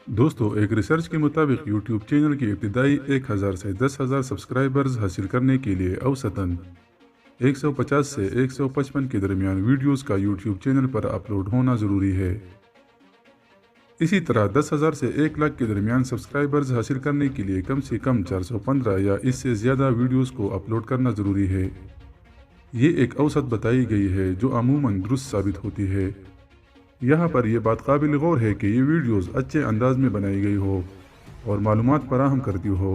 दोस्तों, एक रिसर्च के मुताबिक यूट्यूब चैनल की इब्तिदाई 1000 से 10,000 सब्सक्राइबर्स हासिल करने के लिए औसतन 150 से 155 के दरमियान वीडियोस का यूट्यूब चैनल पर अपलोड होना ज़रूरी है। इसी तरह 10,000 से 1 लाख के दरमियान सब्सक्राइबर्स हासिल करने के लिए कम से कम 415 या इससे ज़्यादा वीडियोस को अपलोड करना ज़रूरी है। ये एक औसत बताई गई है जो अमूमन दुरुस्त साबित होती है। यहाँ पर यह बात काबिल गौर है कि ये वीडियोस अच्छे अंदाज में बनाई गई हो और मालूमात फराहम करती हो।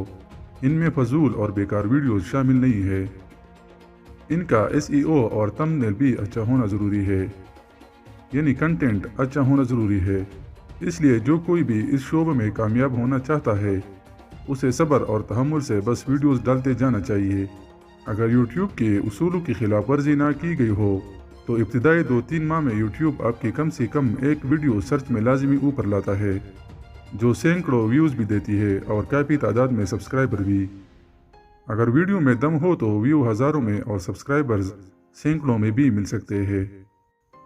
इनमें फजूल और बेकार वीडियोस शामिल नहीं है। इनका SEO और थंबनेल भी अच्छा होना ज़रूरी है, यानी कंटेंट अच्छा होना ज़रूरी है। इसलिए जो कोई भी इस शोबे में कामयाब होना चाहता है उसे सब्र और तहम्मुल से बस वीडियोस डालते जाना चाहिए। अगर यूट्यूब के उसूलों की खिलाफ वर्जी ना की गई हो तो इब्तिदाई 2-3 माह में यूट्यूब आपकी कम से कम एक वीडियो सर्च में लाजमी ऊपर लाता है, जो सैकड़ों व्यूज़ भी देती है और काफ़ी तादाद में सब्सक्राइबर भी। अगर वीडियो में दम हो तो व्यू हज़ारों में और सब्सक्राइबर्स सैकड़ों में भी मिल सकते हैं।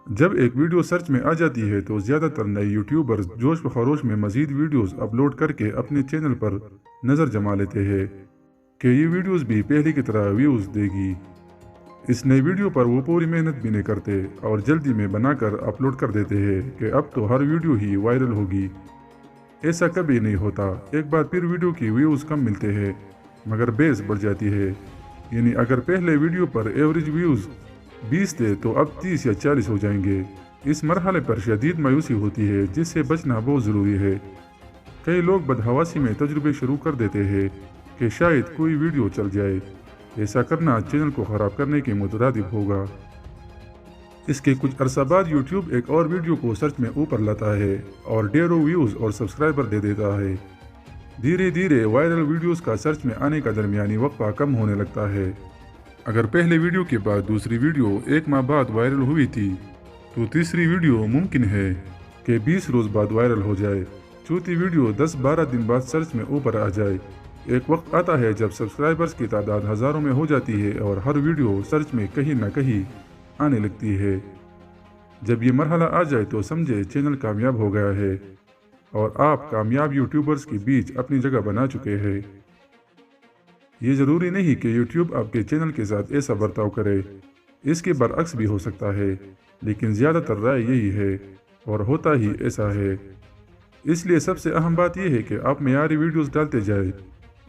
जब एक वीडियो सर्च में आ जाती है तो ज़्यादातर नए यूट्यूबर्स जोश व खरोश में मज़ीद वीडियोस अपलोड करके अपने चैनल पर नज़र जमा लेते हैं कि ये वीडियोस भी पहले की तरह व्यूज़ देगी। इस नई वीडियो पर वो पूरी मेहनत भी नहीं करते और जल्दी में बनाकर अपलोड कर देते हैं कि अब तो हर वीडियो ही वायरल होगी। ऐसा कभी नहीं होता। एक बार फिर वीडियो की व्यूज़ कम मिलते हैं मगर बेस बढ़ जाती है, यानी अगर पहले वीडियो पर एवरेज व्यूज़ 20 थे तो अब 30 या 40 हो जाएंगे। इस मरहले पर शदीद मायूसी होती है जिससे बचना बहुत ज़रूरी है। कई लोग बदहवासी में तजुर्बे शुरू कर देते हैं कि शायद कोई वीडियो चल जाए। ऐसा करना चैनल को ख़राब करने के मुतरादिफ होगा। इसके कुछ अरसा बाद यूट्यूब एक और वीडियो को सर्च में ऊपर लाता है और ढेरों व्यूज़ और सब्सक्राइबर दे देता है। धीरे धीरे वायरल वीडियोस का सर्च में आने का दरमियानी वक्फा कम होने लगता है। अगर पहले वीडियो के बाद दूसरी वीडियो 1 माह बाद वायरल हुई थी तो तीसरी वीडियो मुमकिन है कि 20 रोज़ बाद वायरल हो जाए। चौथी वीडियो 10-12 दिन बाद सर्च में ऊपर आ जाए। एक वक्त आता है जब सब्सक्राइबर्स की तादाद हज़ारों में हो जाती है और हर वीडियो सर्च में कहीं ना कहीं आने लगती है। जब ये मरहला आ जाए तो समझे चैनल कामयाब हो गया है और आप कामयाब यूट्यूबर्स के बीच अपनी जगह बना चुके हैं। ये ज़रूरी नहीं कि यूट्यूब आपके चैनल के साथ ऐसा बर्ताव करे, इसके बरअक्स भी हो सकता है, लेकिन ज़्यादातर राय यही है और होता ही ऐसा है। इसलिए सबसे अहम बात यह है कि आप मेयारी वीडियोस डालते जाए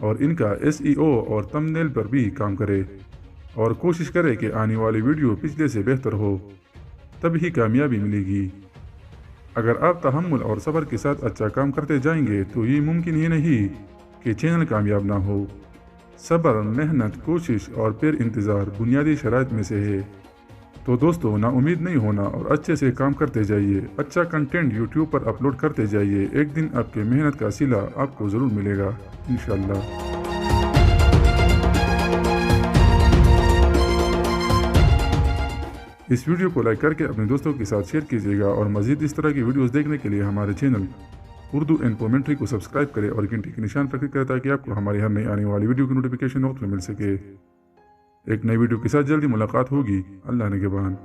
और इनका SEO और थंबनेल पर भी काम करें और कोशिश करें कि आने वाली वीडियो पिछले से बेहतर हो, तभी कामयाबी मिलेगी। अगर आप तहम्मुल और सब्र के साथ अच्छा काम करते जाएंगे तो ये मुमकिन ही नहीं कि चैनल कामयाब ना हो। सब्र, मेहनत, कोशिश और फिर इंतज़ार बुनियादी शराइत में से है। तो दोस्तों, ना उम्मीद नहीं होना और अच्छे से काम करते जाइए। अच्छा कंटेंट यूट्यूब पर अपलोड करते जाइए। एक दिन आपके मेहनत का सिला आपको ज़रूर मिलेगा इंशाअल्लाह। इस वीडियो को लाइक करके अपने दोस्तों के साथ शेयर कीजिएगा और मज़ीद इस तरह की वीडियोस देखने के लिए हमारे चैनल उर्दू एंड कमेंट्री को सब्सक्राइब करें और घंटी के निशान पर क्लिक करें ताकि आपको हमारी हर नई आने वाली वीडियो की नोटिफिकेशन वक्त में मिल सके। एक नई वीडियो के साथ जल्दी मुलाकात होगी। अल्लाह निगहबान।